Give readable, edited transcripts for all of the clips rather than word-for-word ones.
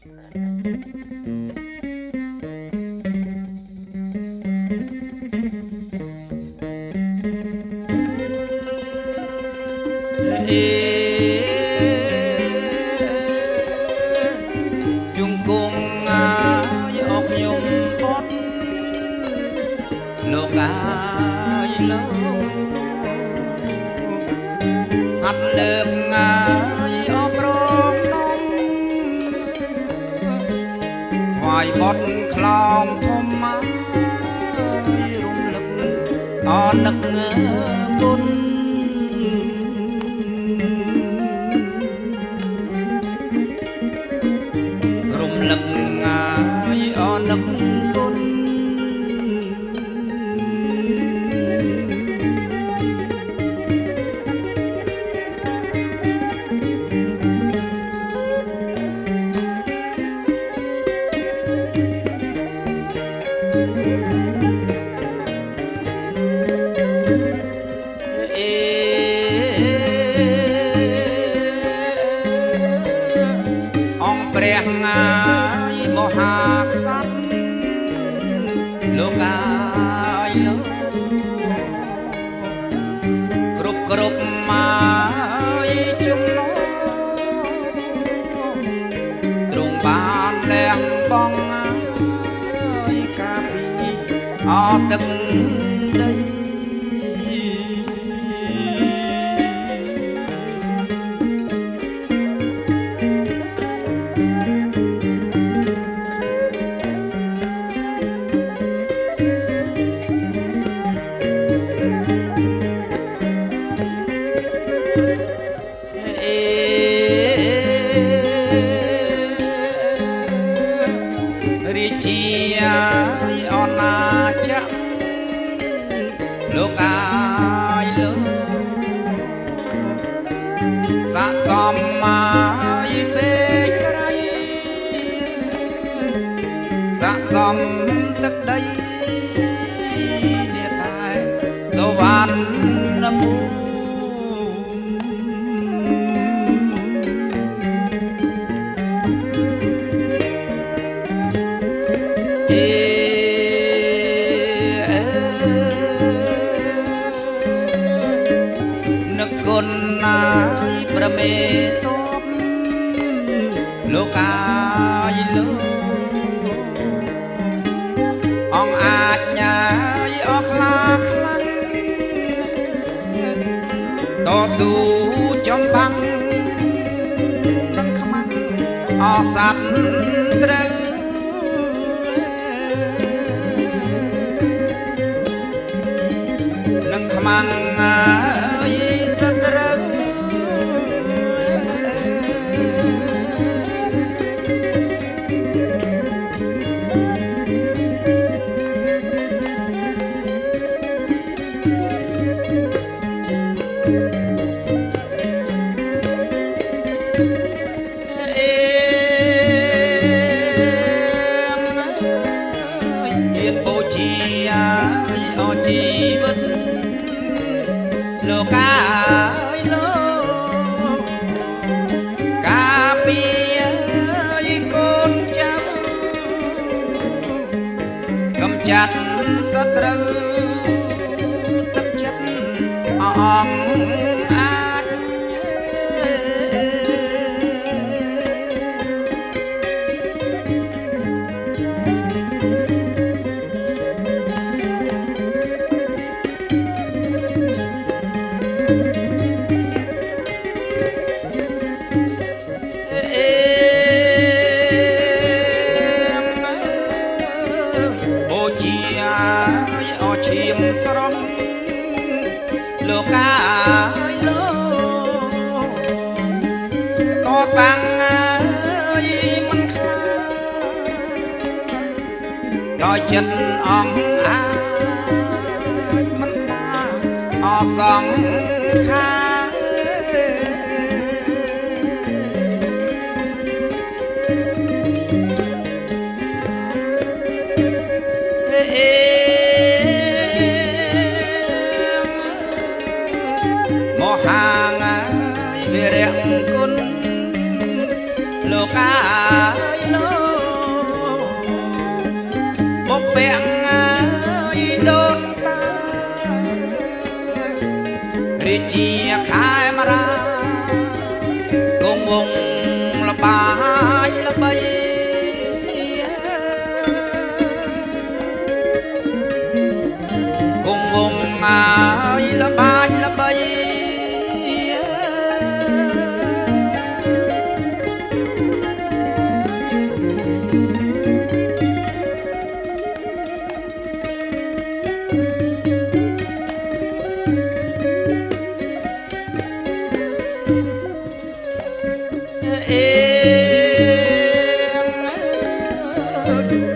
ជង្គង់យកខ្ញុំបត់លោកអាយលោកហាត់លើកងាយអបរងនំថ្វាយបត់ខ្លោងធំមករំលឹកអនឹកគុណរំលឹកងាយអនឹកគុណព្រះងាយមហាក្សត្រលោកអាយលោកគ្រប់មកចំណោទ្រង់បានលះបង់ហើយកាពីអទឹកដីរាជាអណាចក្រលោកអាយលោកស័កសមមកពេកក្រៃស័កសមទឹកដីនេះតែសវណ្ណភូមិនឹកគុណណាយប្រមេតបលោកអាយលោកអង្គអាចញ៉ាយអស់ខ្លាខ្លាំងតស៊ូចំបាំងនឹងខ្មាំងអស័ត្វត្រូវនឹងខ្មាំងសត្រូវៀនបូជាអជីវិតលោកអាយលោកកាពីកូនចៅកំចាត់សត្រូវទឹកចិត្តអង្គអាចអឈាមស្រស់លោកអាយលោកតតាំងមិនខ្លាចដោយចិត្តអង្គអាចមិនស្ដាអសង្ខាមហាងាយវិរៈគុណលោកអាយលោក ជាខែមរាគង់វងលបាយល្បីគង់វងហើយល្បាយល្បី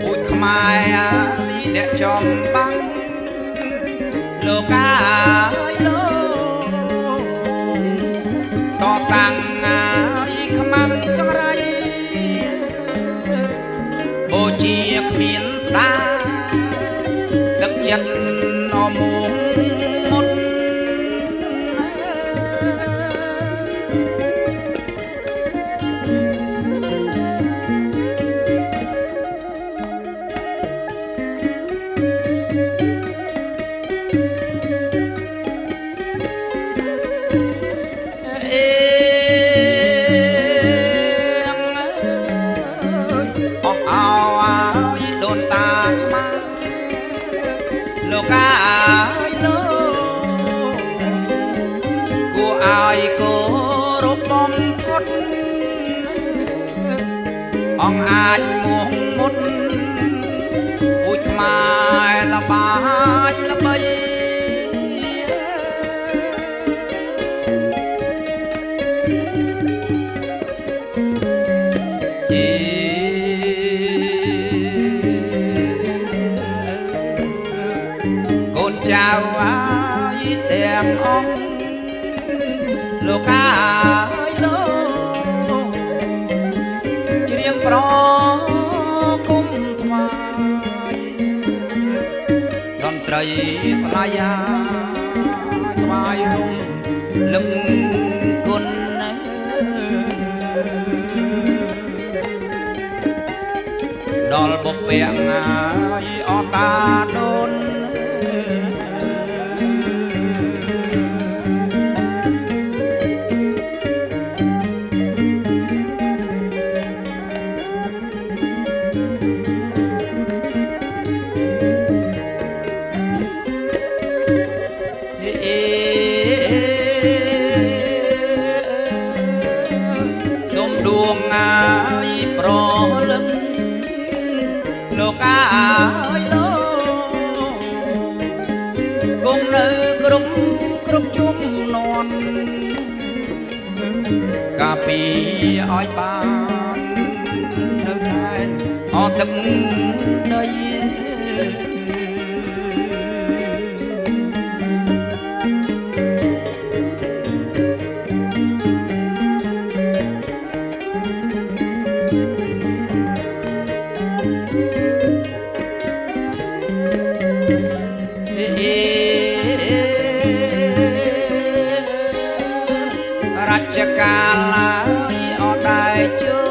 អូយខ្មែរអ្នកចំបាំងលោកកាយលោកតតាំងខ្មាំងចង្រៃបូជាគ្មានស្ដាទឹកចិត្តអមួងមុតលោកអាយលោកគួរឲ្យគោរពបំផុតអង្គអាចមួងមុតអ៊ូចខ្មែរល្បាយល្បីចៅអាយទាំងអង្គលោកអាយលោកច្រៀងប្រគុំថ្វាយតន្ត្រីថ្លៃថ្វាយរំលឹកគុណដល់បុព្វអាយអតាដូនសូមដួងអាយប្រលឹងលោកអាយលោកគង់នៅគ្រប់ជំនាន់កាពីឲ្យបាននៅដែនអទឹកដីរជ្ជកាលអត់ដែរជោ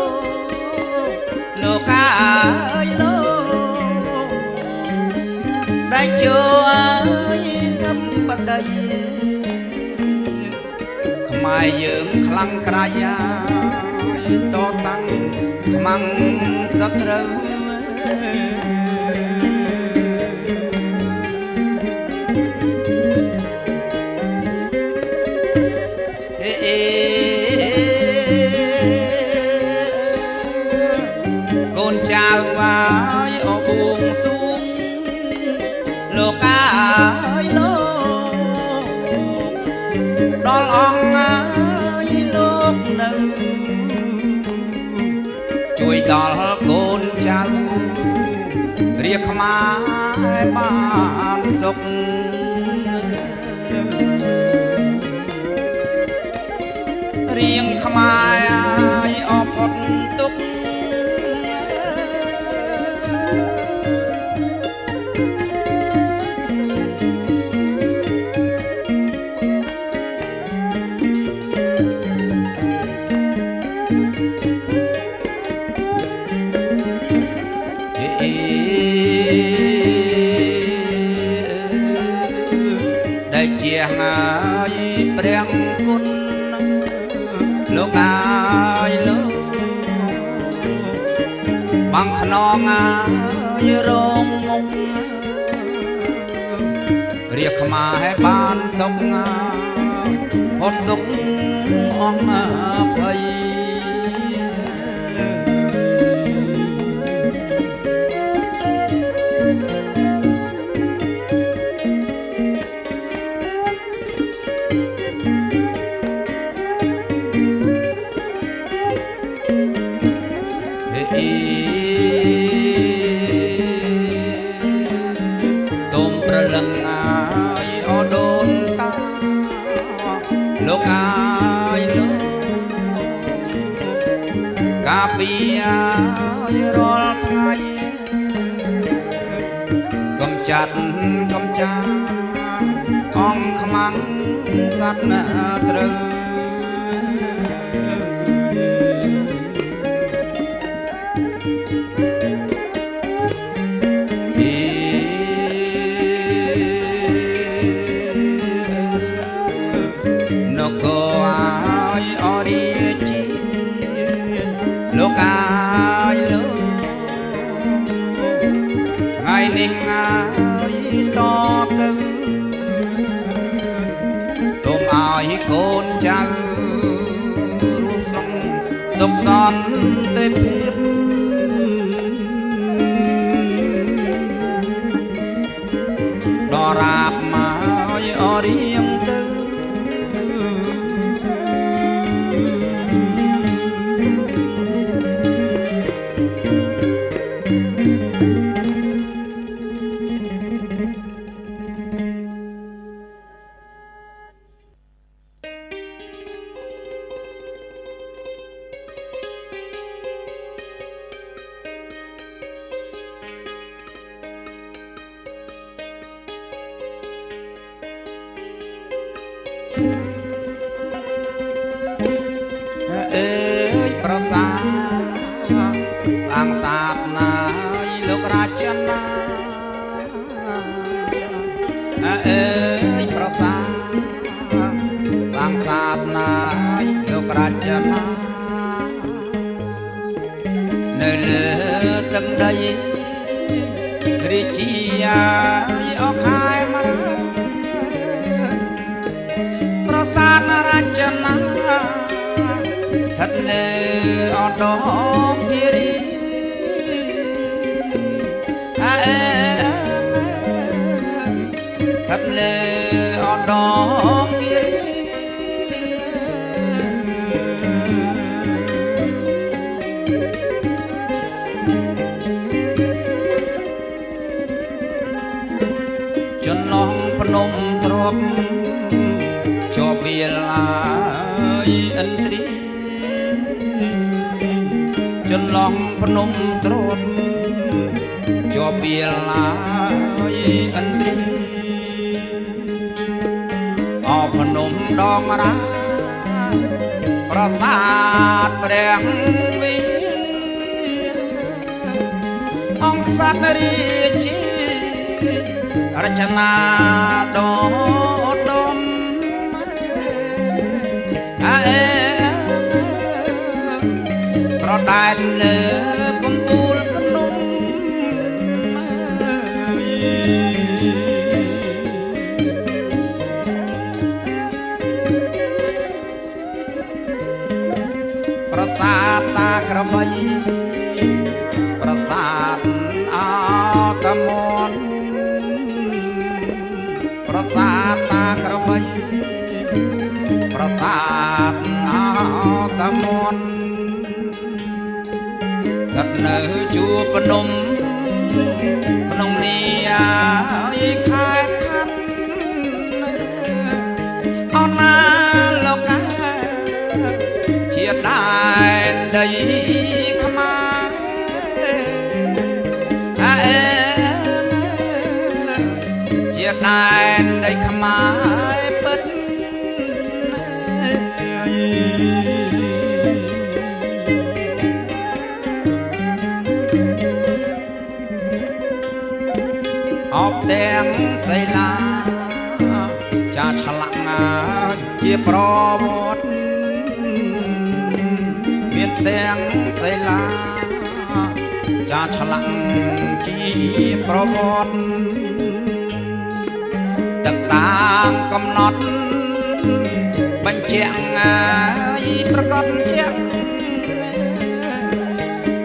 លោកអាយលោកដែរជោអើយធម្មបតីខ្មែរយើងខ្លាំងក្រៃតតាំងខ្មាំងសត្រូវកូនចៅអាយអបួងសួងលោកអាយលោកដល់អង្គអាយលោកនៅជួយដល់កូនចៅរាខ្មែរបានសុខរៀងខ្មែរអាយអផុតទុកដែលជាហើយ ព្រាំងគុណលោកអាយលោកបងខ្នងអាយរងមុខរៀបខ្មែរបានសុខផុតទុក្ខអងភ័យសូមប្រលឹងអាយអដូនតាលោកអាយលោកកាពីអាយរាល់ថ្ងៃកំចាត់កំចាអង្គខ្មាំងសត្វណាត្រូវលោកអាយលោកថ្ងៃនេះអាយតទៅសូមឲ្យកូនចៅរួមស្រុងសុខសន្តិភាពដរាបមកអរៀងទៅប្រសាសាងសាទណាលោករចនាអើយប្រសាសាងសាទណាលោករចនានៅលើទឹកដីរាជាអខែមរប្រសាទរចនាស្ថិតនៅអដងគិរីស្ថិតនៅអដងគិរីចន្លងភ្នំទ្រពជាប់វាលាយឥន្ទ្រីចន្លងភ្នំទ្រពជាប់វាលាយឥន្ទ្រីអភ្នំដងរាប្រាសាទព្រះវិអង្គសត្វរាជារចនាដោដុំប្រដែតលើកំពូលភ្នំប្រាសាទតាក្របីប្រាសាទអតមនប្រាសាទតាក្របីប្រាសាទអតមនស្ថិតនៅជួរភ្នំក្នុងនីយខេត្តខណ្ឌអណាលោកជាដែនដីខ្មែរជាដែនដីខ្មែរពិតអបទាំងសីឡាចាឆ្លាក់ងាយ ជាប្រវត្តិមានទាំងសិលាចាឆ្លាក់ជាប្រវត្តិទឹកតាមកំណត់បញ្ជាក់ឲ្យប្រកបជាក់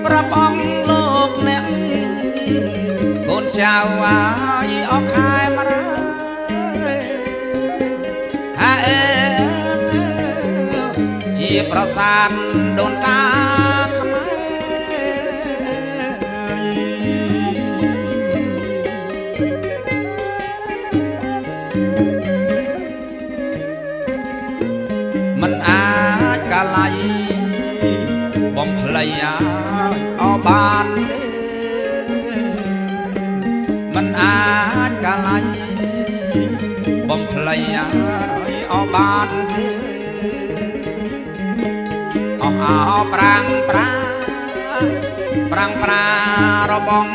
ប្រាប់អង្គលោកអ្នកកូនចៅឲ្យអស់ខែមរាជាប្រាសាទដូនតាមិនអាចកាល័យបំភ្លៃអោបានទេមិនអាចកាល័យបំភ្លៃអោបានទេអស់អោប្រាំងប្រារបង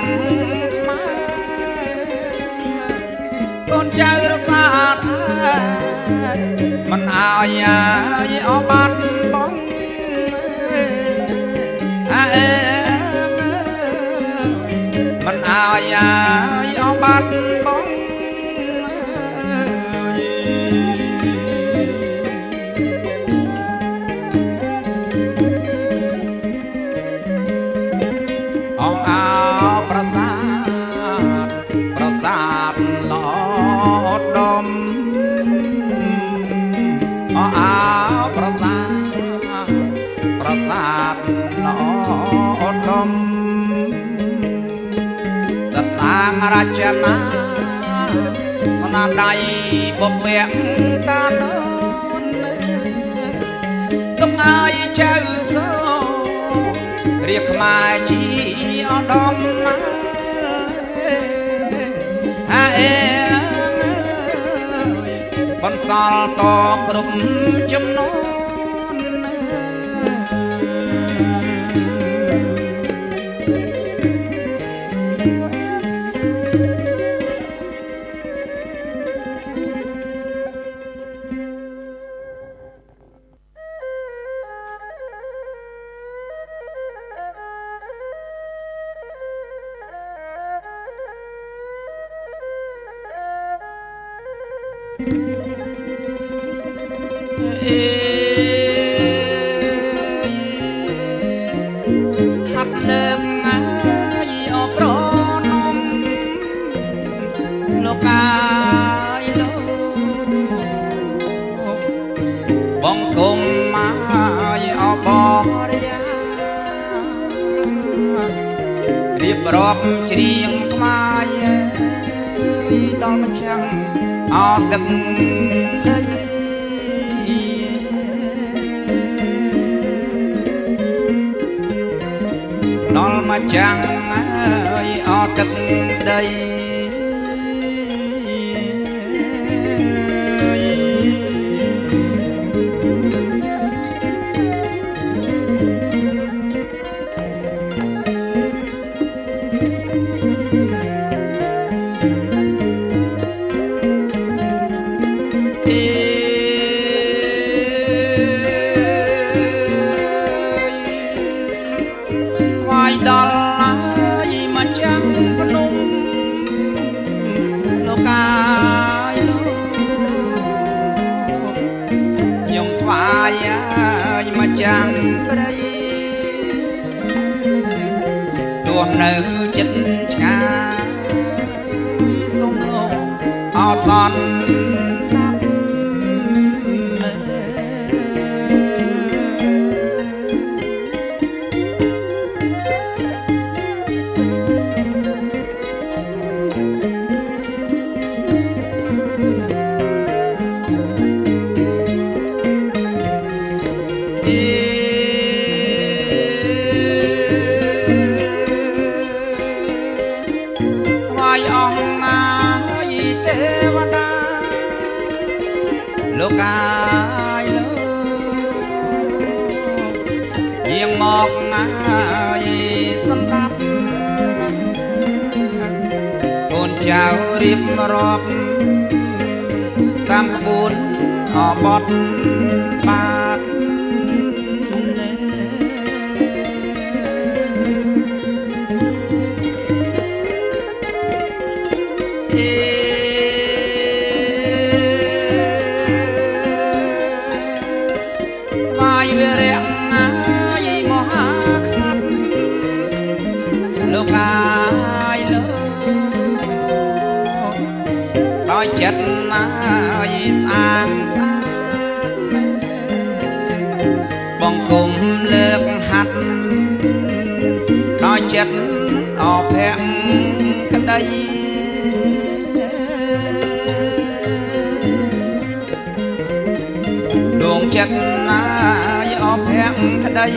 ខ្មែរកូនចៅរសាថាមិនអើយអោបាត់បងមិនអើយអោបាត់បងអោប្រាសាទឡោដមអោប្រាសាទឡោដមសត្វសាងរាជនាស្នាដៃបពែកតាដូនទុកឲ្យចៅកោរៀបខ្មែរជាឧត្តមបន្សល់តគ្រប់ចំនួនហាត់លើកអោប្រនំលោកកាយលោកបងគុំមកអោបរិយារៀបរាប់ច្រៀងខ្មែរដល់ម្ចាំងអោទឹកដីដល់មកចាំងឲ្យអត់ទឹកដីដល់ហើយមកចាំងភ្នំលោកកាយលោកខ្ញុំថ្វាយហើយមកចាំងព្រៃទោះនៅចិត្តឆ្ងាយសូមលោកអត់សន់លោកកាយលោកយាងមកហើយសម្រាប់កូនចៅរៀបរាប់តាមក្បួន อบดบาดថ្វាយវិរៈយមហាក្សត្រលោកអាយលោកដោយចិត្តណាយស្អាងស្អាតបងគុំលើកហាត់ដោយចិត្តអភ័ក្រក្តីដួងចិត្តណាយអភ័ក្រក្តី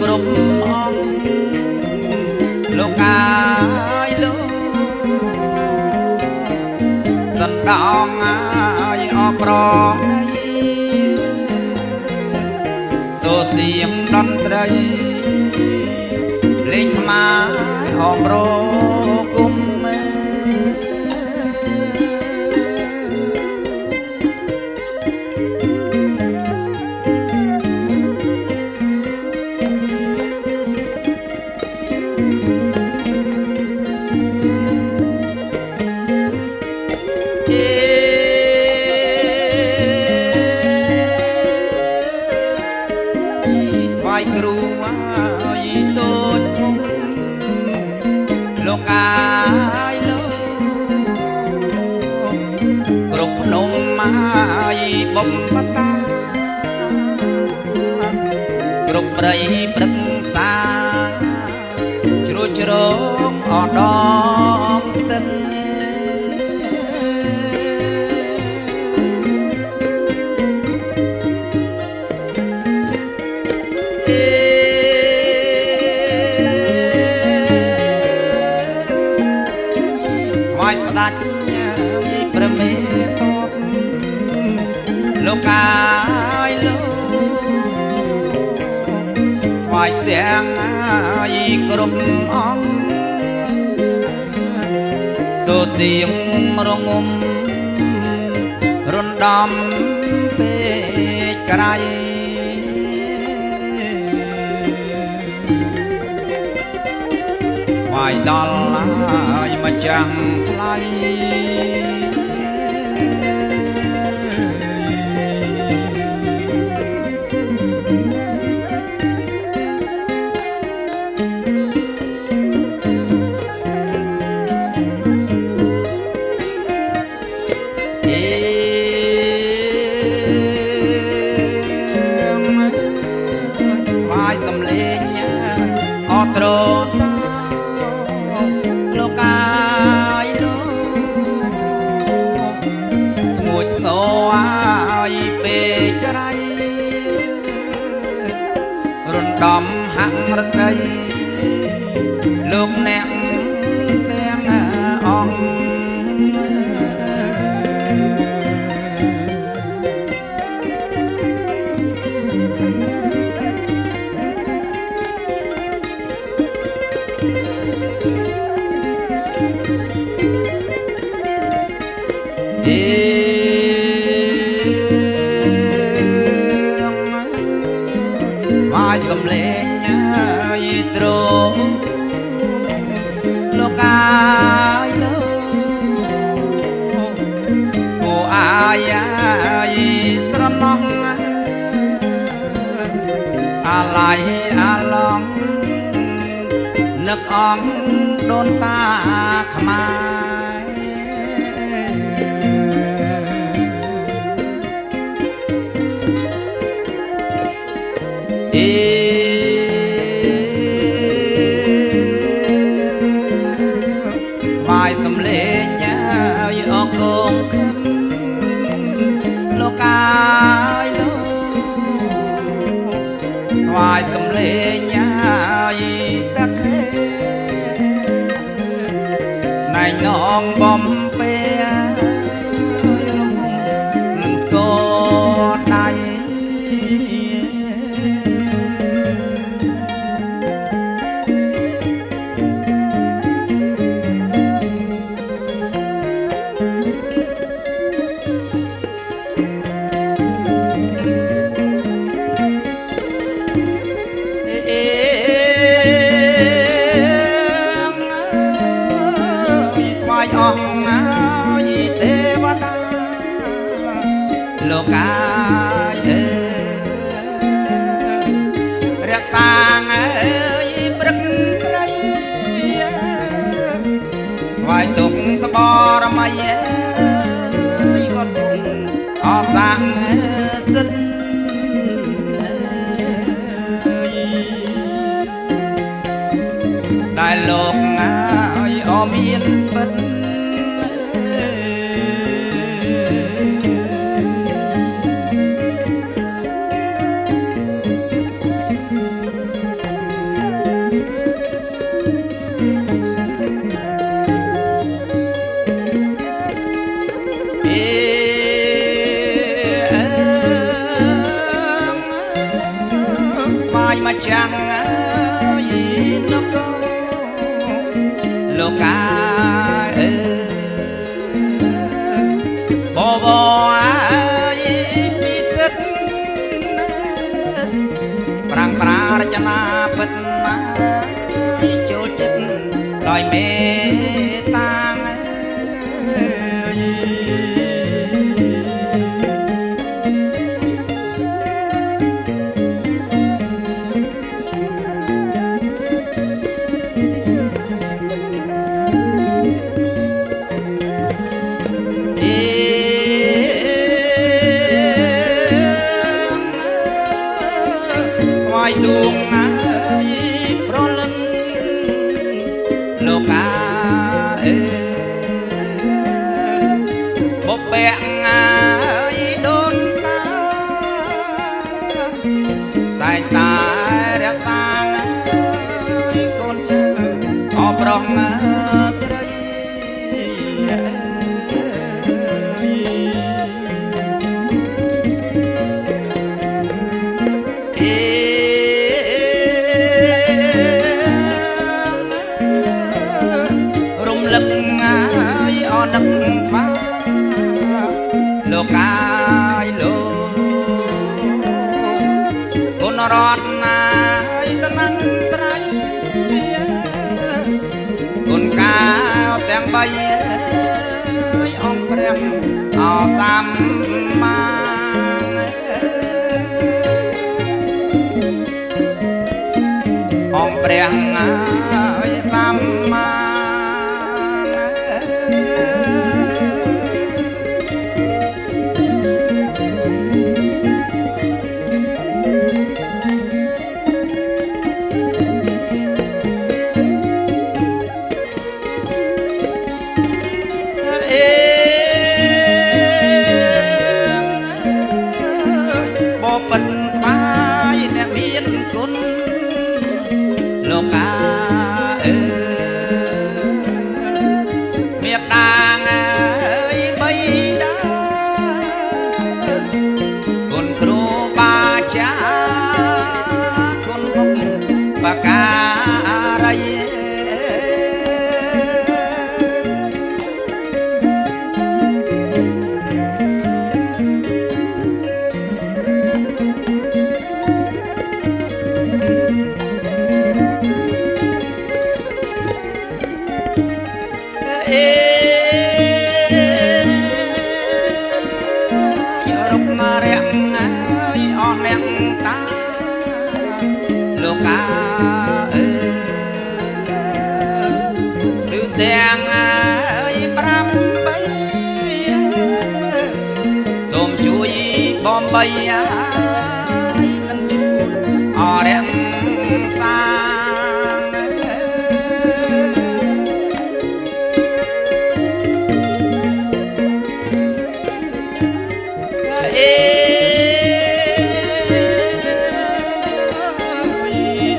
គ្រប់អង្គលោកអាយលោកសណ្ដោងអាយអប្រណីសូសៀងតន្ត្រីលេងខ្មែរអមរគុំថ្វាយគ្រូអាយតូចធំលោកអាយលោកគ្រប់ភ្នំអាយបំបតាគ្រប់ព្រៃព្រឹក្សាជ្រួចជ្រងអដងស្ទឹងថ្វាយស្ដេចព្រះមេតបលោកអាយលោកថ្វាយទាំងអាយគ្រប់អង្គសូសៀងរងំរំដំពេកក្រៃថ្វាយដល់អាយម្ចាស់ថ្លៃថ្វាយសំលេងអត្រសាលោកអាយលោកធ្ងួចធ្ងរអាយពេកក្រៃរំដំហាក់រតីលោកអ្នកទាំងអង្គថ្វាយសំលេងអាយត្រង់លោកអាយលោកគូអាយអាយស្រណោះអាឡៃអាឡងនឹកអង្គដូនតាខ្មែរថ្វាយសំលេងអាយអកងខឹមលោកអាយលោកថ្វាយសំលេ នងបំពេរំនឹងស្គរដៃអស់ហើយទេវតាលោកកាយរក្សាងើយព្រឹកត្រីថ្វាយទុកសបរម័យក៏ទុកអសាងសិនដែលលោកហើយអមានពិតបាយមកចាំងយីនគរលោកកាបបអើយពិសិដ្ឋប្រាំងប្រារចនាពិតណាចូលចិត្តដោយមេតាងដួងហើយប្រលឹងលោកកាបបែកហើយដូនតាតែតែរក្សាកូនចៅអបរងស្រីនឹកថ្វាលោកកាយលោកគុណរតនាយត្នឹងត្រៃគុណកាវទាំងបីអង្គព្រះអសម្មាអង្គព្រះសម្មាបិទថ្វាយអ្នកមានគុណលោកកាមេត្តាអើយបីដាគុណគ្រូបាចាគុណបុកបការីរកមករះហើយអស់អ្នកតាលោកកាគឺទាំងហើយ8សូមជួយបំបីនឹងជួយអរះសា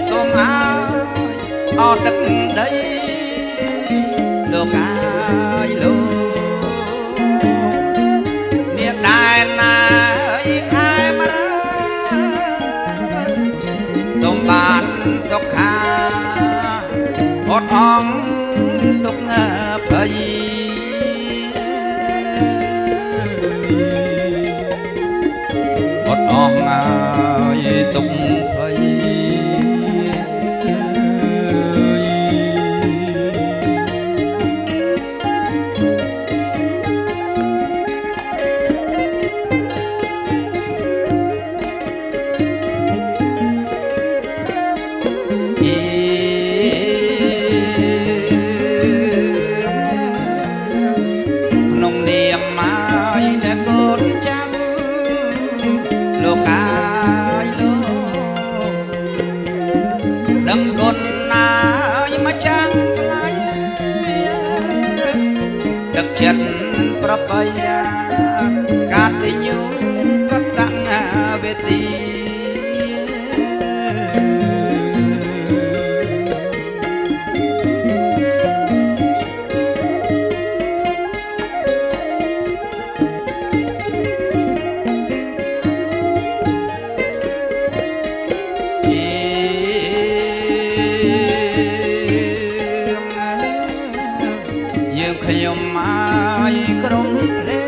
សូមអើយអត់ទឹកដីលោកកា អស់ហើយទុកភ័យក្នុងនាមមកអ្នកកូនចាំលោកកាយលោកដឹងគុណណាយមកចាំងថ្លៃទឹកចិត្តប្របីកាត់ទីញូកតាំងវេទីយើងខ្ញុំមកក្រុមភ្លេ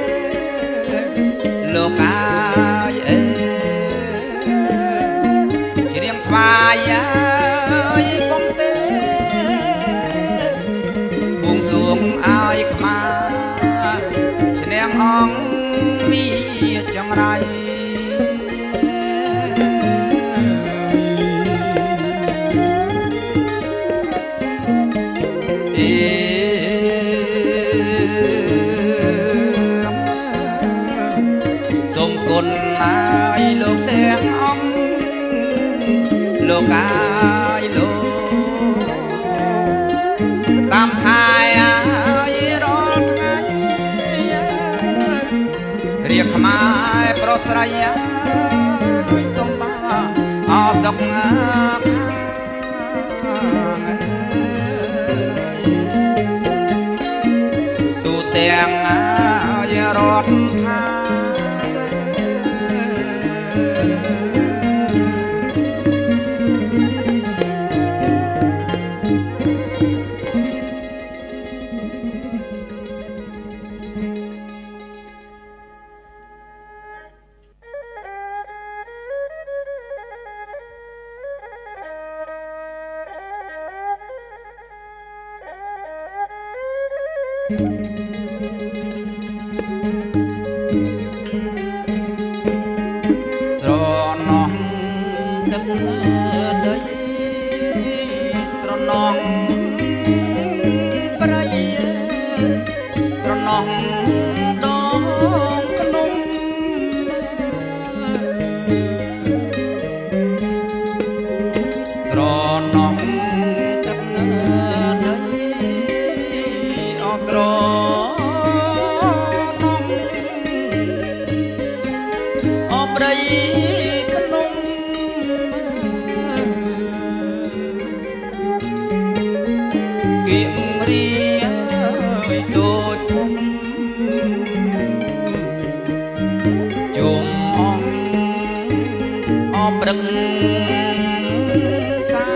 លោកកាយអេជារៀងថ្វាយឲ្យបំពេបួងសួងឲ្យខ្មាឈ្នះអង្គមានចង្រៃសូមគុណណាយលោកទាំងអង្គលោកកាយលោកតាមខែឲ្យរាល់ថ្ងៃរាជខ្មែរប្រស្រ័យឲ្យសូមបានអសុខទូទាំងឲ្យរដ្ឋថាស្រណោះទឹកដីស្រណោះប្រៃស្រណោះដងភ្នំស្រណោះទឹកដីអស្រប្រៃភ្នំគៀមរីឲ្យតូចធំជុំអង្គអព្រឹកសា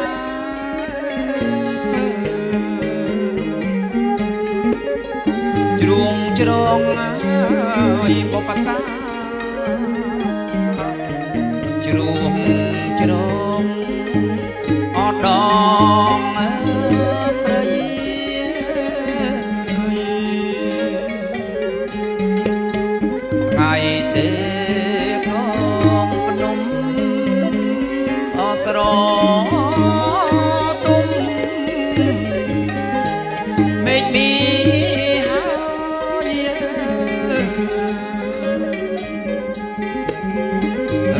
ជ្រួងជ្រងឲ្យបបតាជ្រួងជ្រងអត់ដងព្រៃថ្ងៃទេកងភ្នំអស្រទុំមេឃមី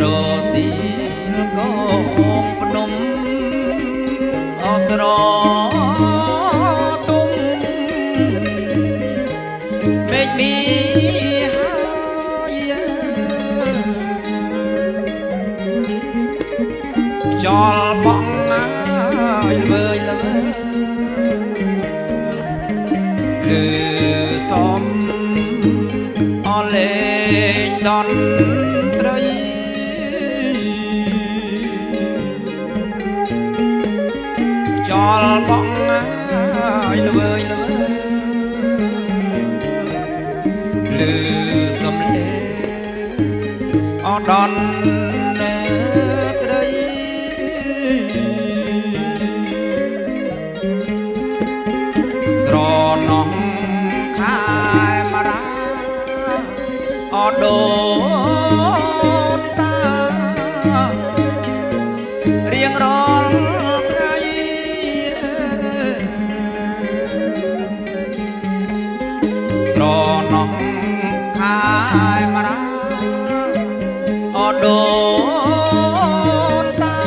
រស៊ីលកងភ្នំអស្រទុំមេឃមីហើយខ្យល់បងហើយល្វើយល្វើយលឺសំអលេងដនត្រីចលបងហើយល្វើយល្វើយលឺសំឡេងអ ដន់ត្រីស្រណោះខែមរាអដូនតារៀងរាល់ថ្ងៃស្រណោះខែមរាអដូនតា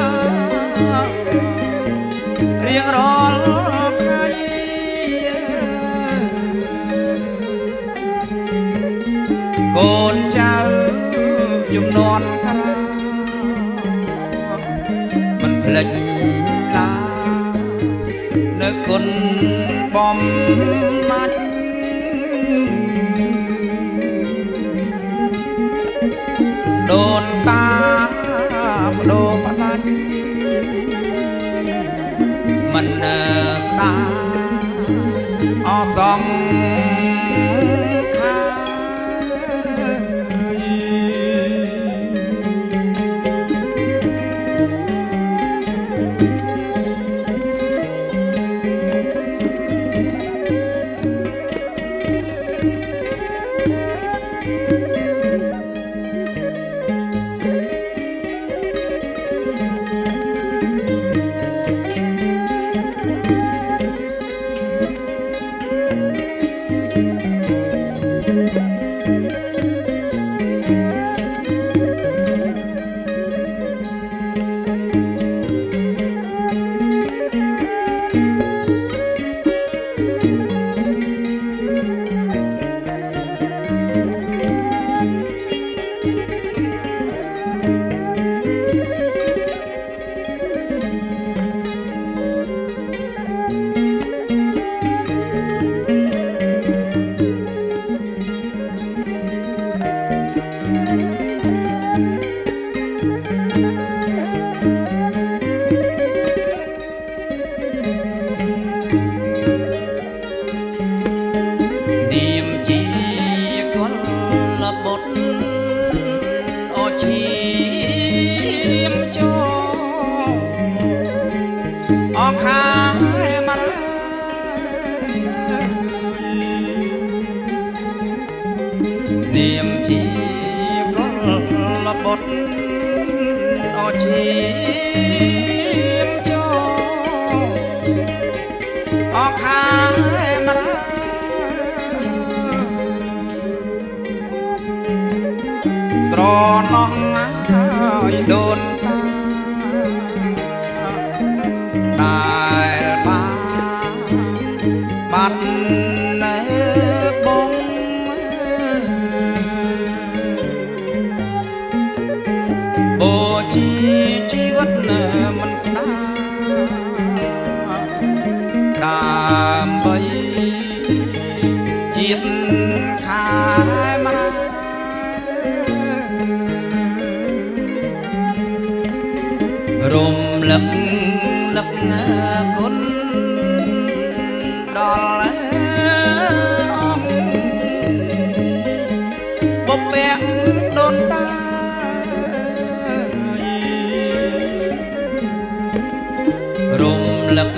រៀងរាល់ថ្ងៃកូនចៅជំនាន់ក្រោយមិនភ្លេចឡានៅគុណបំណាច់ដូនតាបដូរផ្ដាច់មិនស្ដាយអសងខានាមជាកុលបុត្រអូឈាមចោអខែមរានាមជាកុលបុត្រអូឈាមចោអខែមរាស្រណោះឲ្យដូនតាដែលបាត់នៅបងបូជាជីវិតមិនស្ដាយដើម្បីជាតិខែមរារំលឹកនឹកគុណដល់អង្គបពាក់ដូនតារំលឹក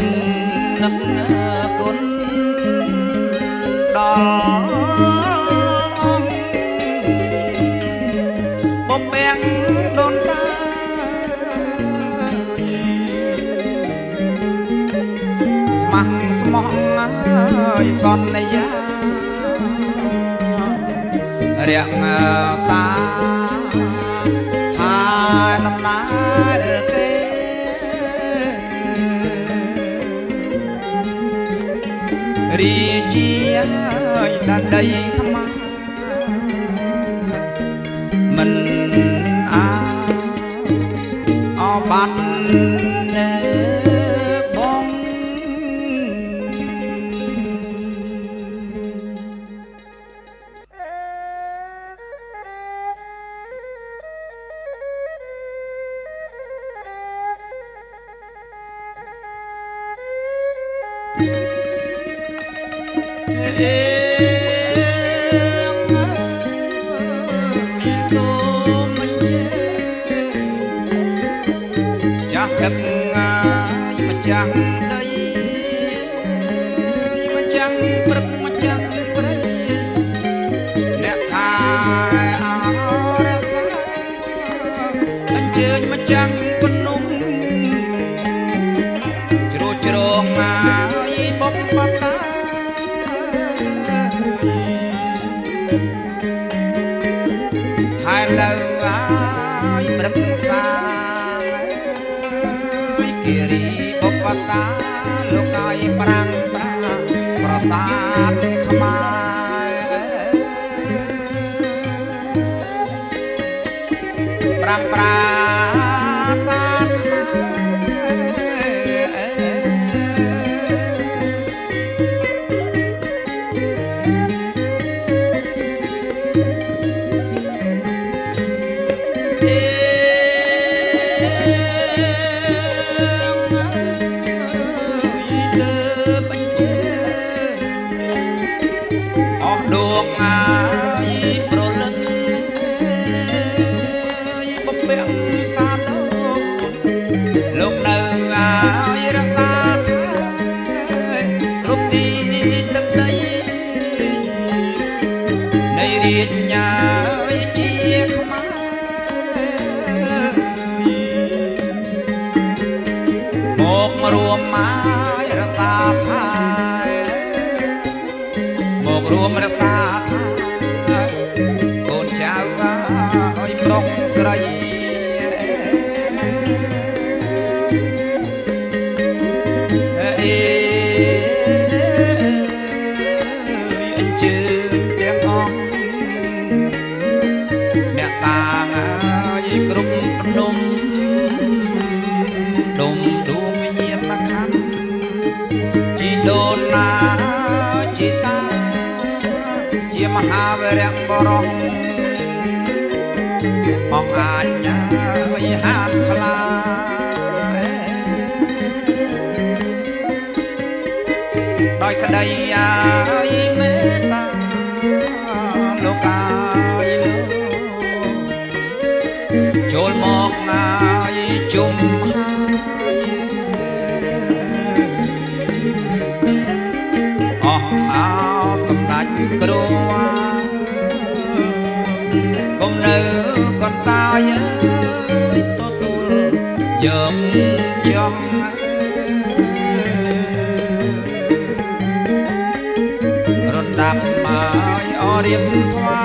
នឹកគុណដល់អង្គបពាក់ដូនតាស្មោះហើយសន្យារាក់សាថាដំណើរគេរីជាដានដីខ្មាមិនអបាត់នៅបងសូ នៅហើយព្រឹកសាគិរីបបតាលោកឲ្យប្រាំងប្រាប្រសាទខ្មែរប្រាំងប្រាសាទដួងអាយប្រលឹងបពាក់តាលោកនៅអាយរសាថាគ្រប់ទីទឹកដីនៃរាជញាជាខ្មែរមករួមអាយរសាថាមករួមរក្សាថាកូនចៅឲ្យប្រុងស្រីអញ្ជើញទាំងអង្គអ្នកតាងឲ្យគ្រប់ភ្នំដុំដួងវិញ្ញាណខណ្ឌជីដូនណាជីតាជាមហាវរៈបរមបងអាចញ៉ាយហានខ្លាដោយក្តីអាយមេត្តាលោកអាយលោកចូលមកអាយជុំអស់អោសម្ដេចគ្រូកុំនៅកន្តាយអើយទទួលយកចង់រំដាប់មកអរៀបថ្វា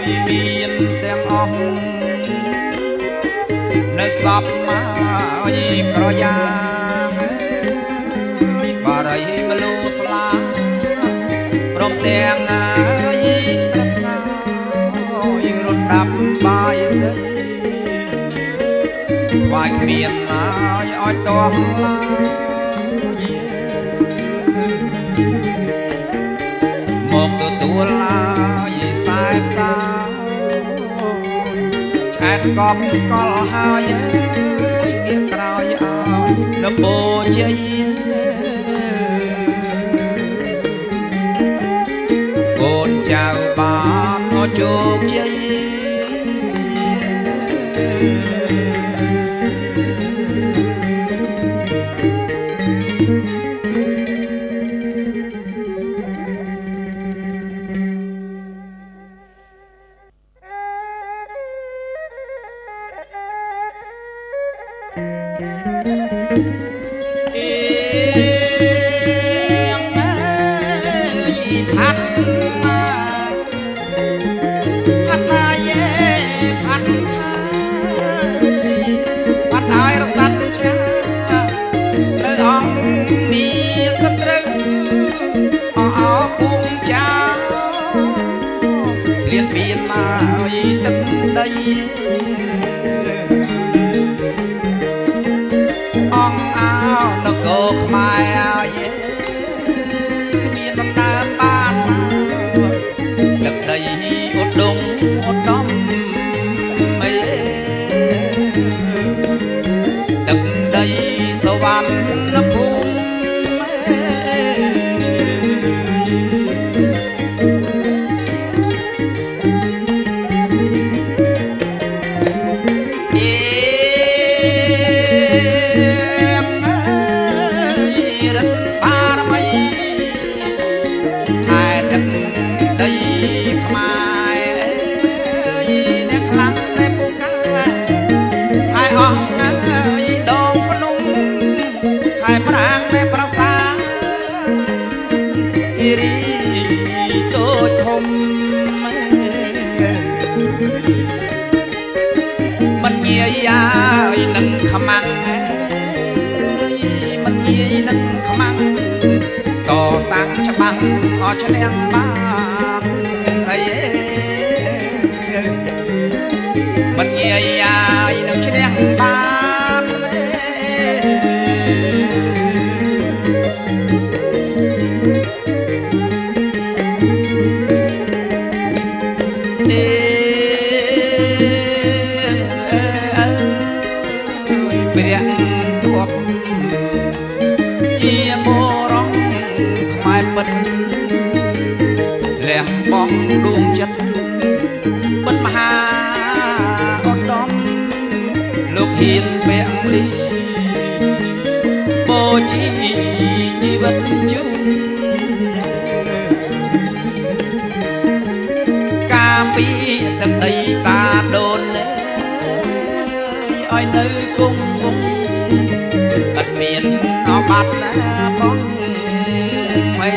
យមានទាំងអស់នៅសពមកក្រយ៉ាងបារីមលូស្លាព្រមទាំងប្រស្នារត់ដាប់បាយសីវាយគ្មានឲ្យតោះឡាមកទទួលឡាយខ្សែផ្សាឆ្អែតស្កប់ស្កល់ហើយងាកក្រោយឲ្យនៅពោជ័យកូនចៅបានជោគជ័យพัดมาเย่พัดไอ้รสัตว์ช้าเลยอ่องมีสตรึงอ๋อปุงเจ้าเลียนเบียนมาตึงได้อ่องเอานกโกขมายเอาเย่ដឹកដីឧត្តមដឹកដីសវណ្ណភូមិ តូចធំមិនងាយអាយនឹងខ្មាំងមិនងាយនឹងខ្មាំងតតាំងច្បាំងអស់ឈ្នះបានអីមិនងាយអាយនឹងឈ្នះបានព្រះទ័ពជាបរងខ្មែរពិតលះបង់ដួងចិត្តពិតមហាឧត្តមលោកហ៊ានពលីបូជាជីវិតជូនការពីទឹកដីតាដូនឲ្យនៅគង់វង្សអត់មានអបាត់ណាបងអី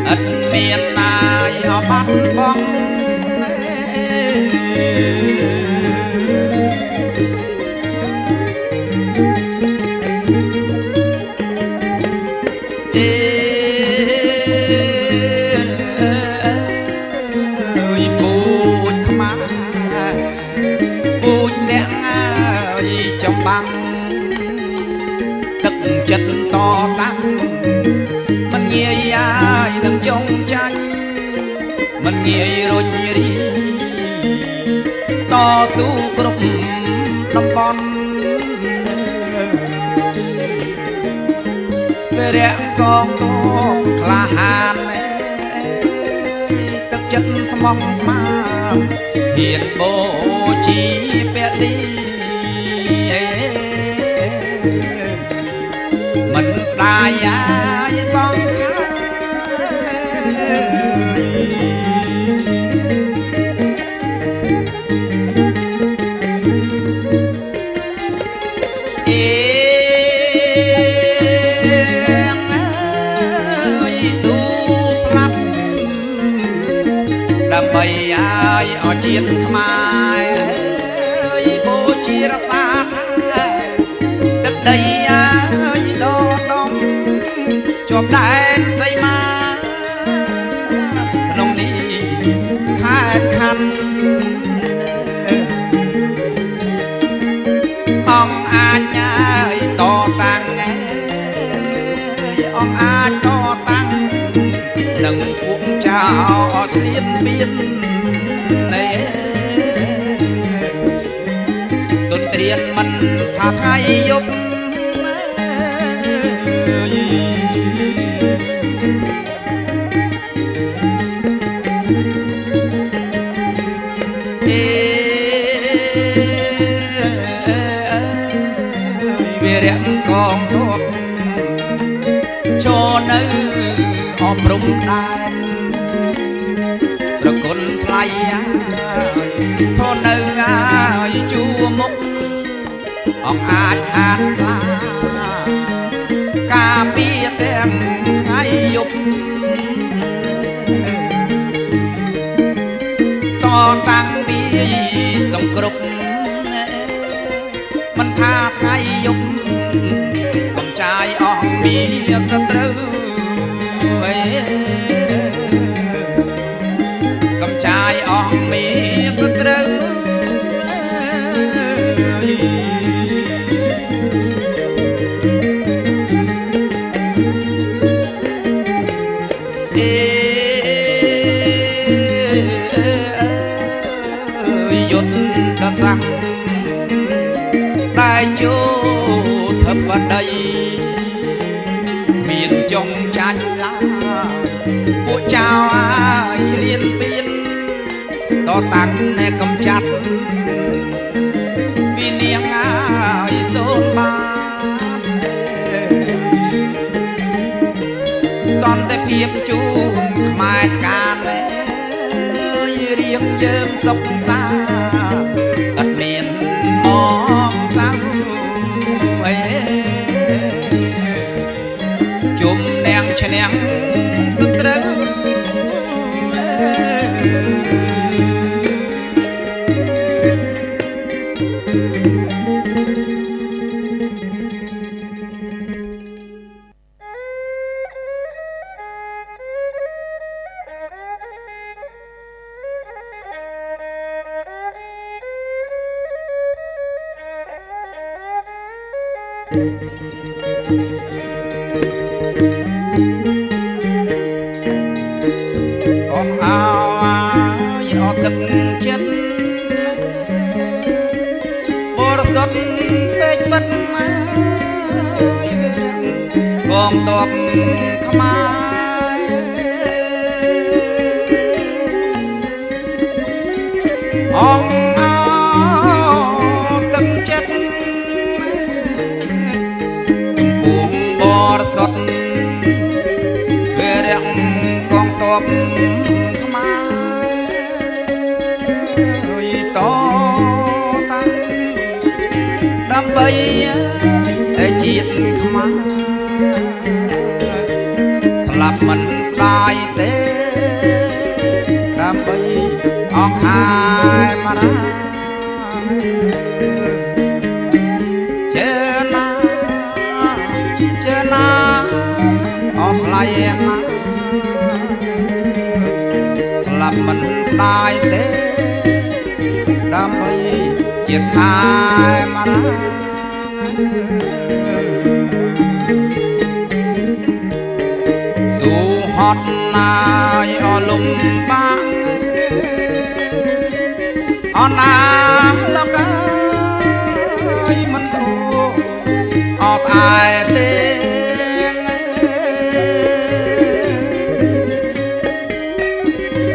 អត់មានណាយអបាត់បងពូជខ្មែរពូជអ្នកចំបាំងទឹកចិត្តតតាំងមិនងាយអាយនឹងចងចាញ់មិនងាយរុញរីតស៊ូគ្រប់តំបន់វរៈកងទ័ពក្លាហានទឹកចិត្តស្មោះស្ម័គ្រហ៊ានបូជាពលីមិនស្ដាយអាយសងខាស៊ូស្លាប់ដើម្បីអាយអជាតិខ្មែរបូជារសាថាទឹកដីអាយដដងជាប់ដែនសីមាក្នុងនេះខែខណ្ឌអង្គអាចអាយតតាំងអង្គអាចតតាំងនឹងពួកចៅឆ្លៀនពៀននៃទុនត្រៀនមិនថាថ្ងៃយប់វារៈកងទ័ពចូលនៅអប់រំដែនប្រគុណថ្លៃធននៅហើយជួមុខអង្គអាចហានខ្លាការពារទាំងថ្ងៃយប់តតាំងពីសង្គ្រប់មិនថាថ្ងៃយប់កំចាយអស់មានសត្រូវកំចាយអស់មានសត្រូវយុទ្ធសាស្ត្រដែលចូលធិបតីមានចុងចាញ់ឡាពួកចៅឲ្យឆ្លៀនពៀនតតាំងណែកំចាត់ពីនាងឲ្យសូនបានសន្តិភាពជូនខ្មែរកានរៀងយើងសុខសាអត់មានមកសាំជុំនាងឈ្នះ សត្រូវ អស់អើយអត់ទឹកចិត្តបរិសុទ្ធពេកបិទណាយកងតបខ្មែរអស់អើយទឹកចិត្តចំពោះបរិសុទ្ធវារៈកងតបខ្មែរតតាំងដើម្បីតែជាតិខ្មែរស្លាប់មិនស្ដាយទេដើម្បីអស់ខែមករាចេណាចេណាអស់ថ្លៃណាស្លាប់មិនស្ដាយទេដើម្បីជាតិខែមករាស៊ូហត់ណាយអលំបាក់អណាលោកអើយមិនធូរអត់ឯទេ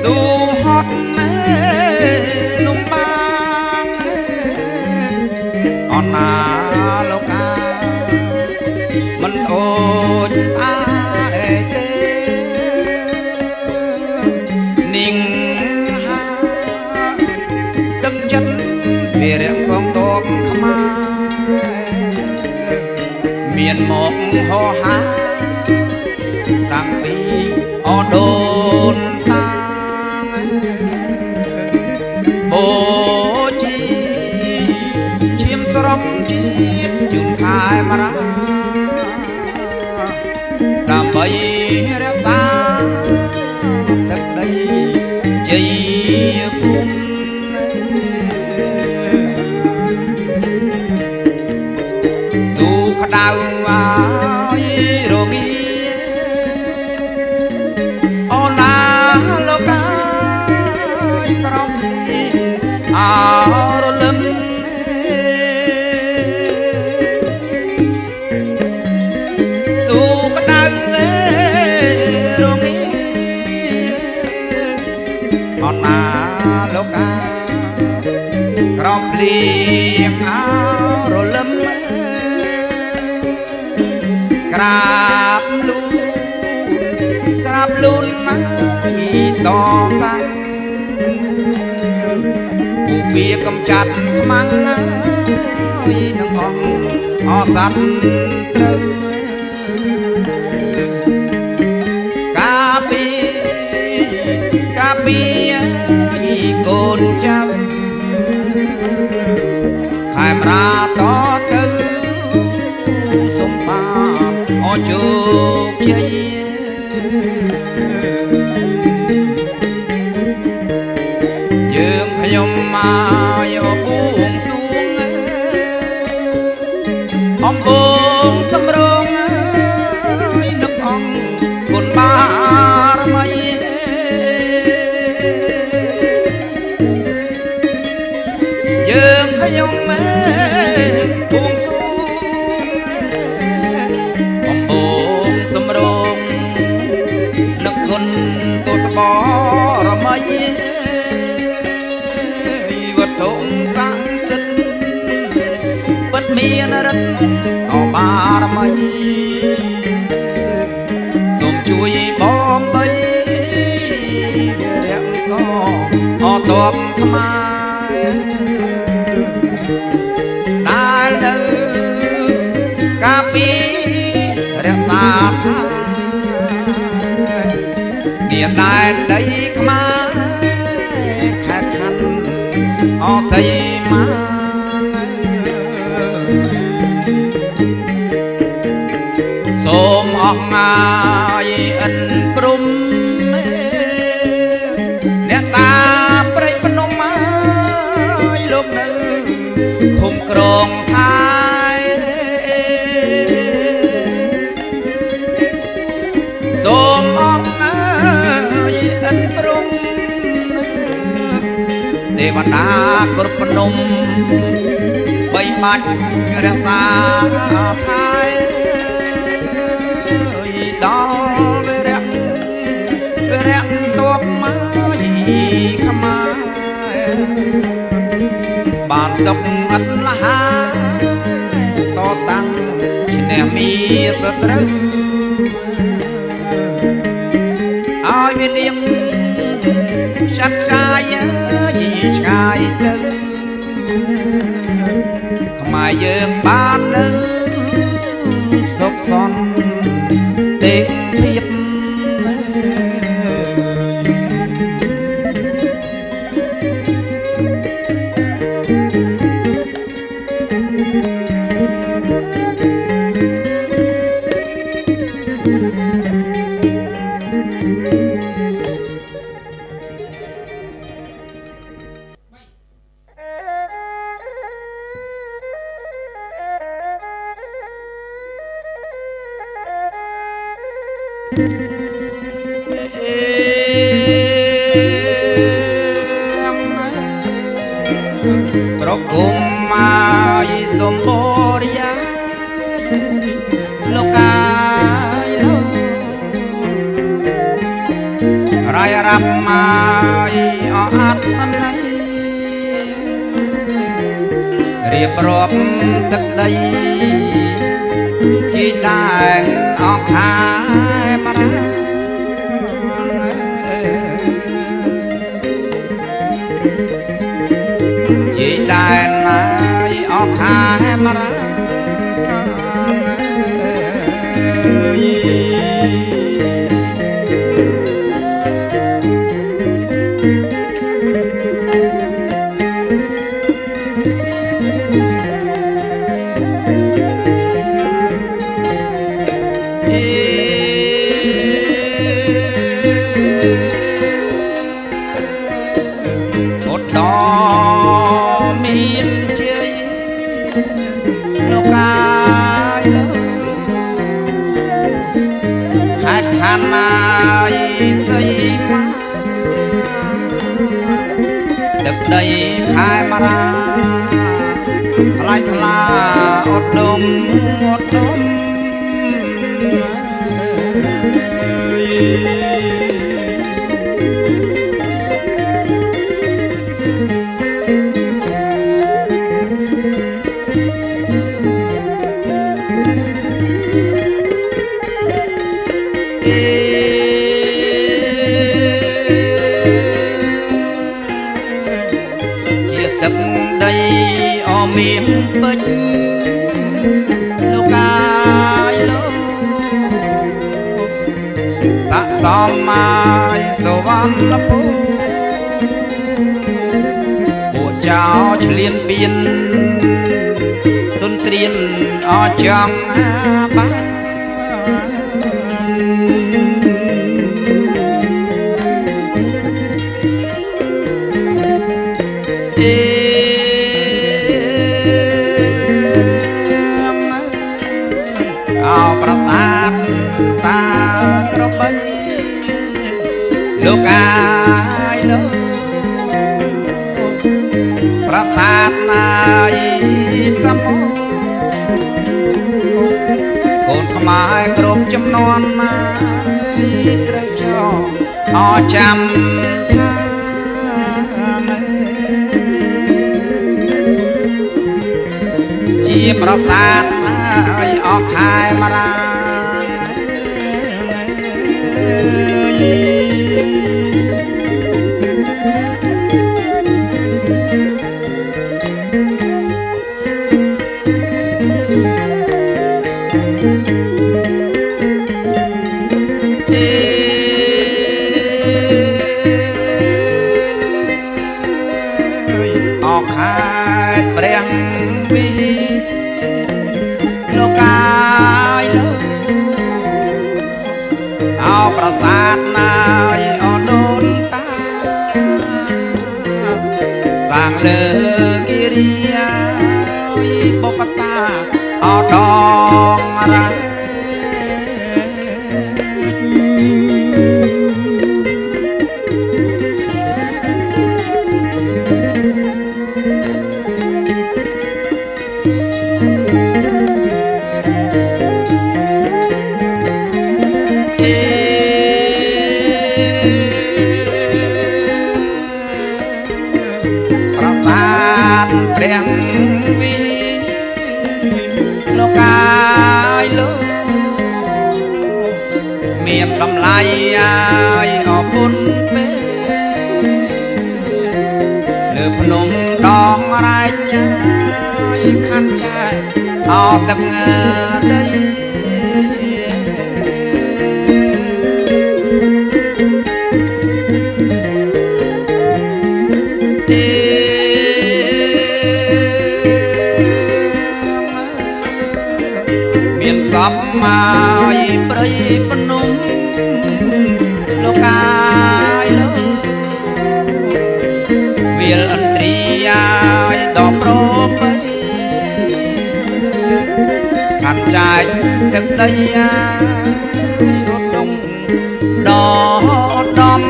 ស៊ូហត់ណាលំបាក់អណាលោកអើយមិនអូនឯទេនាងហាទឹកចិត្តវារៈកងតបខ្មែរមានមកហោហាតាំងពីអដូនតាអូជីឈាមស្រង់ជាតិជូនខែមករាដើម្បីរក្សាទឹកដីជ័យភូមិស៊ូក្តៅឲ្យរងាអូណាលោកអើយក្រំអរលឹមស៊ូក្តៅរងាអូណាលោកអើយក្រំភ្លៀងអរលឹមក្រាបលូក្រាបលូនណាយតតាំងឧបៀកំចាត់ខ្មាំងហើយនឹងអង្គអស័តត្រូវកាពីកូនចាំខែមរាតទៅសុំបានអជោគជ័យយើងខ្ញុំមកយកបួងសួងអំបងសំរងនឹកអង្គគុណបារមីយើងខ្ញុំបួងសួងអំបងសំរងនឹកគុណទសបរមីវត្ថុស័ក្តិសិទ្ធិពិតមានរិទ្ធអបារមីសូមជួយបំបីរាក់កអតបខ្មែរដែលនៅកាពីរក្សាថា địa đài đây khma khát khăn o xây má xôm ong ai ân prum nè ta prei pnom ai lúc nữ khung krong thái xôm ong ai ân prum để mà đá cột pnom bay mạch ra xa thái đó về rẽ tóc mai khăm bàn sọc ắt là ha to tăng nè mi sất râu ai bên điên sắc sai gì trai tư mà dương ban nữ sốc son tiếng thiệp Prokuma isomboria lokai lo raya ramai oat tanai riệp rộp tất đây chỉ đàn o khai mà chỉ đàn ai o khai mà một đò miền chơi nó cay lắm khát khăn ai xây má được đây khai mà ra lại thla ọt đom chia tập đây o miếng bích lúc ai lâu sa xóm mai sầu văn lấp bộ cháu liên biên tôn triền ở trong ba ao prasad ta krop bay lúc ai lo prasad này tâm cồn khmai krop chấm non trời cho o chăm chia prasad ai o khai mà ra ប្រាសាទណាយអដូនតាសាងលើគិរិយាបុព្វតាអដងរ៉ាព្រះវិលោកកាយលោកមានតម្លៃអាយអពុនពេលើភ្នំដងរែកអាយខណ្ឌចែអត់ទឹកងើដីមានសពមកព្រៃភ្នំលោកកាយលោកវាលអន្ត្រីអាយដល់ប្របីខាន់ចែកទឹកដីអាយរត់ដងដល់ដំ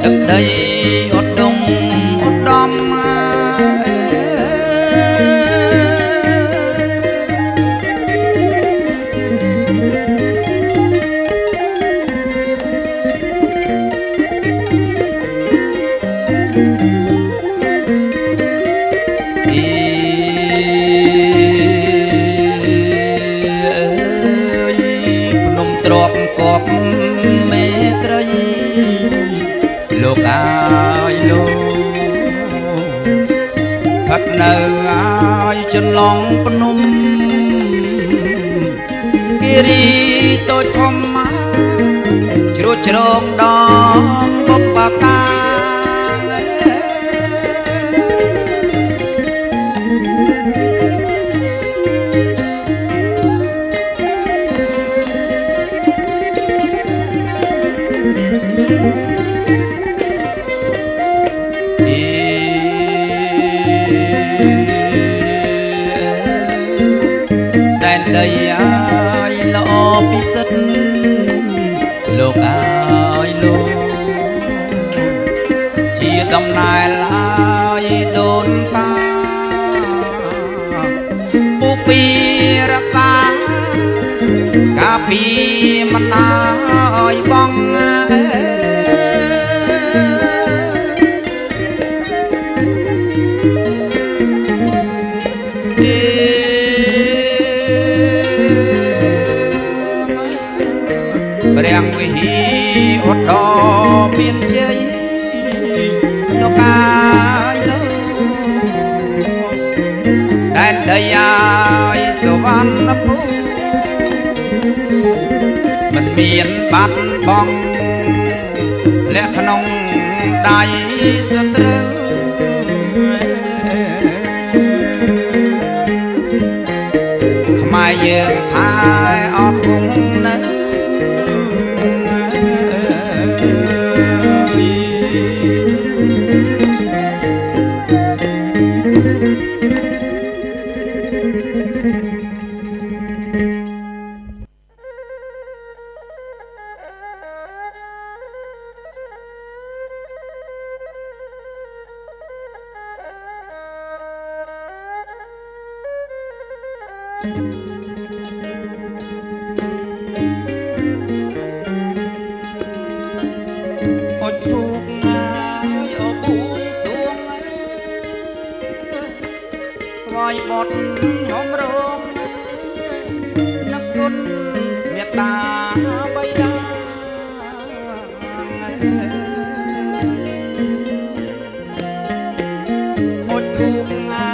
ទឹកដីអត់ដងអត់ដំទ្រពកប់មេត្រីលោកអាយលោកស្ថិតនៅអាយចន្លងភ្នំគិរីតូចធំជ្រួចជ្រងដងបុព្វតាដែនដីអាយល្អពិសិដ្ឋលោកអាយលោកជាដំណើរអាយដូនតាពុពីរក្សាកាពីមិនឲ្យបងព្រះវិហារឧត្តមមានជ័យលោកកាយលោកដែនដីអាយសវណ្ណភូមិនមានបាត់បង់លក្ខក្នុងដៃសត្រូវខ្មែរយើងថាអត់គង់នៅអត់ទូកងាយអបួងសួងថ្វាយបត់ហំរងនឹកគុណមេត្តាបៃតាអត់ទូកងា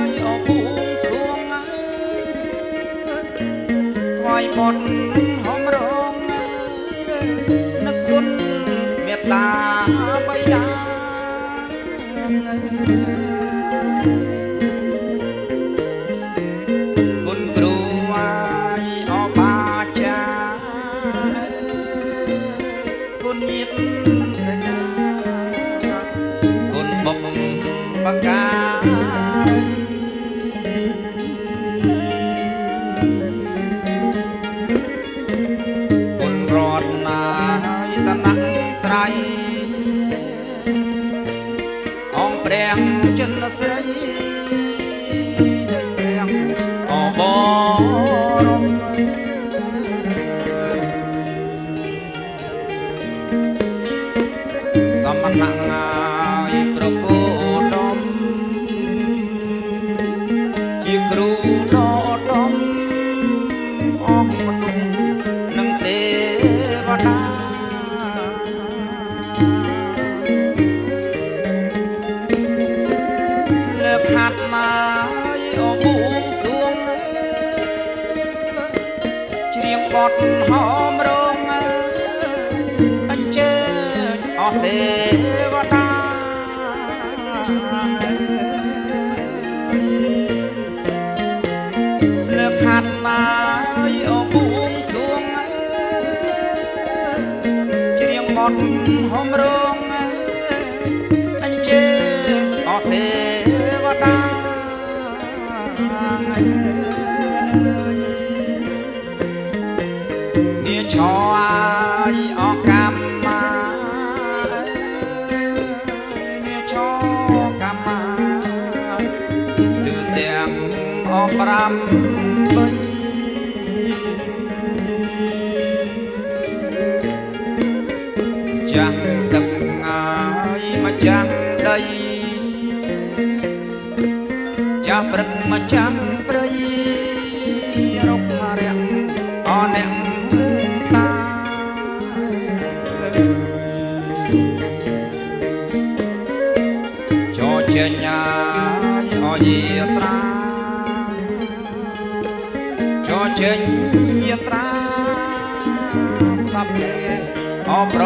យអបួងសួងថ្វាយបត់ហំរងនឹកគុណមេត្តាបៃតាគុណ រៀងបត់ហោមរងអញ្ជើញអស់ទេវតាលើកខាត់ណាយអបួងសួងច្រៀងបត់ហោមរងអញ្ជើញអស់ទេវតាងារឆយអកម្មមាងារឆកម្មមាទឺទាំងអប្រាំបីចាំងទឹងាយមកចាំងដីចាំព្រឹកមកចាំព្រៃរុករាំងអអ្នកតាចូលចេញញ៉ាយអយាត្រាចូលចេញយាត្រាស្ដាប់ទេអប្រ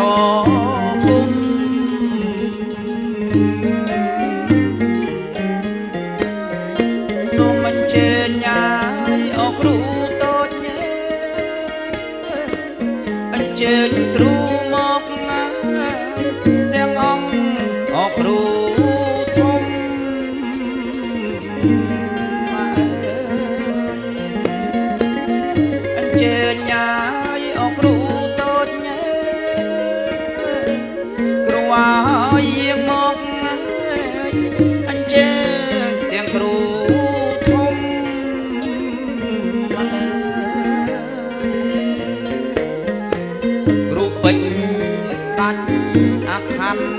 គុំសូមអញ្ជើញញ៉ាយអគ្រូតូចអញ្ជើញគ្រូមកទាំងអង្គអគ្រូធំអញ្ជើញញ៉ាយអគ្រូតូចគ្រូឲ្យយាងមកអញ្ជើញទាំងគ្រូធំគ្រូពេជ្រស្ដាច់អខណ្ឌ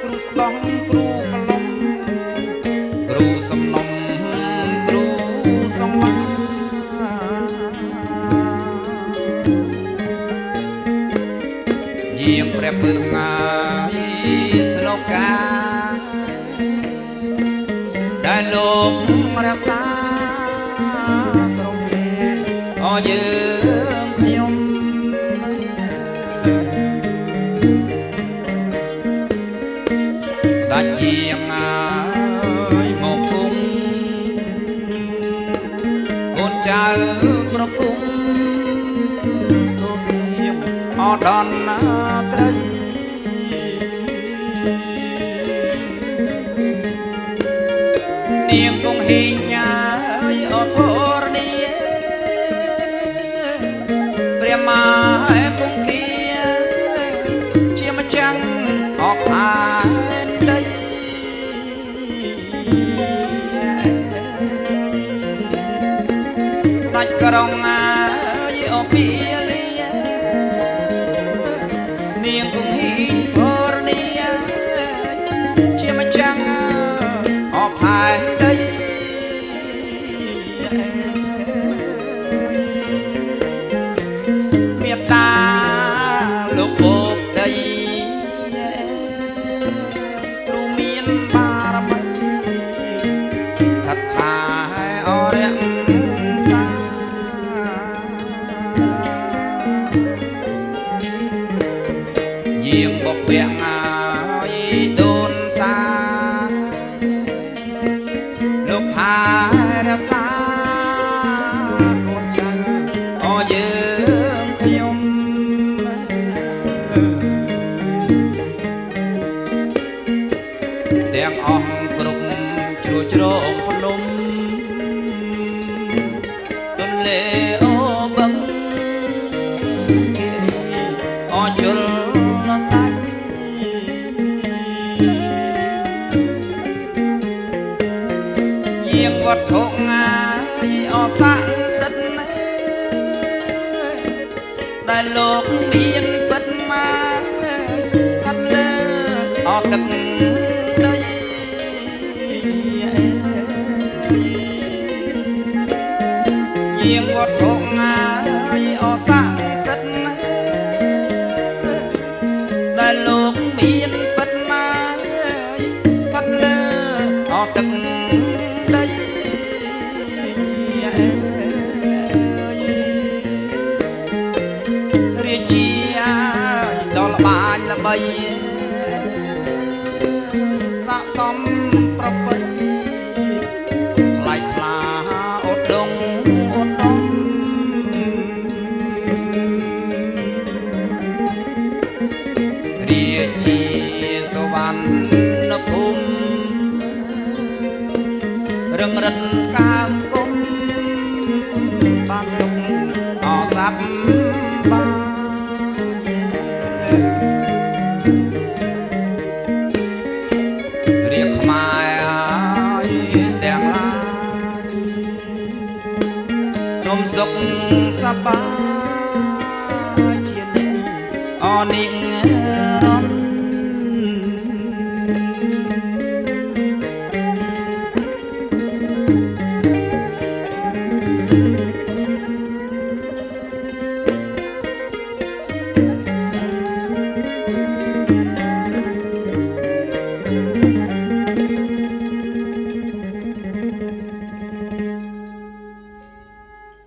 គ្រូស្ដំគ្រូប្រឡំគ្រូសំណុំគ្រូសំបាយាងព្រះពឹងងាយស្លោកកាដែលលោករក្សាក្រុមគ្នាអយើងខ្ញុំស្ដេចយាងងាយមកគុំកូនចៅប្រគុំសូស្ងៀមអដនណាត្រីនាងគង់ហ៊ីងញ៉ាយអធរនីព្រះមហាគង្គគាជាម្ចាស់អបផែនដីស្ដេចក្រុងងាយអពាលានាងគង់ហ៊ីងធរនីជាម្ចាស់អបផែនដីមេត្តាលោកពោកដីគ្រូមានបារមីថិតថែអរិយសាយាងបពាក់ងាយដូនតាលោកថែរក្សាកូនចៅអយើងខ្ញុំទាំងអស់គ្រប់ជ្រោះជ្រោងភ្នំទន្លេអូបឹងគិរីអជុលសាច់យាងវត្ថុងាយអស័ក្តិសិទ្ធិដែលលោកមានពិតមកកាត់លើអទឹកដីយាងវត្ថុងាយអស័ក្តិសិទ្ធិដែលលោកមានពិតមកកាត់លើអទឹកដី ស័កសមប្រពៃថ្លៃថ្លាអត់ដងអត់ដងរាជាសវណ្ណភូមិរឹងរិតកាងគុំបានសុខអស័ព្ទបាយរៀបខ្មែរហើយទាំងឡាយសុំសុខសប្បាយជានិច្ចអនិច្ច